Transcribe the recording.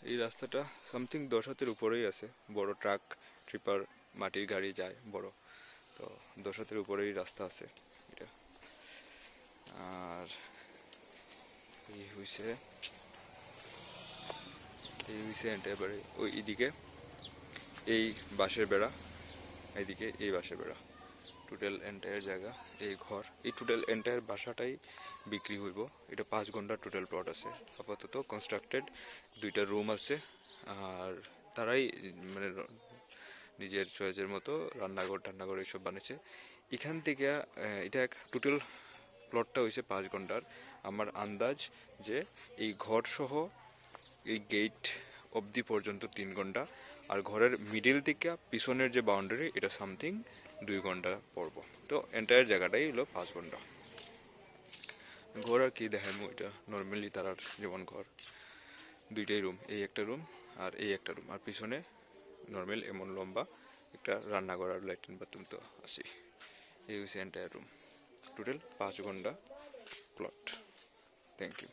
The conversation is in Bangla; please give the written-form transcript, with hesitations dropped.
এই রাস্তাটা সামথিং 10 হাতের উপরেই আছে, বড় ট্রাক ট্রিপার মাটির গাড়ি যায় বড়, তো 10 হাতের উপরেই রাস্তা আছে এটা। আর এই হইছে একেবারে ওই এদিকে এই বাঁশের বেড়া, এইদিকে এই বাঁশের বেড়া, টোটাল এন্টায়ার জায়গা এই ঘর, এই টোটাল এন্টায়ার বাসাটাই বিক্রি হইব। এটা 5 ঘন্টা টোটাল প্লট আছে আপাতত কনস্ট্রাক্টেড, 2টা রুম আছে, আর তারাই মানে নিজের চয়েসের মতো রান্নাঘর এইসব বানিয়েছে। এখান থেকে এটা টোটাল প্লটটা হয়েছে 5 ঘন্টার। আমার আন্দাজ যে এই ঘর সহ এই গেট অবধি পর্যন্ত 3 ঘন্টা, আর ঘরের মিডিল থেকে পিছনের যে বাউন্ডারি এটা সামথিং 2 ঘন্টা পড়ব। তো এন্টায়ার জায়গাটাই হলো 5 ঘন্টা। ঘর আর কি দেখাবো, এটা নর্মালি তারার যেমন ঘর, 2টাই রুম, এই একটা রুম আর এই একটা রুম, আর পিছনে নর্মাল এমন লম্বা একটা রান্নাঘর আর ল্যাট্রিন বাথরুম তো আছেই। এই হচ্ছে এন্টায়ার রুম, টোটাল 5 ঘন্টা প্লট। Thank you.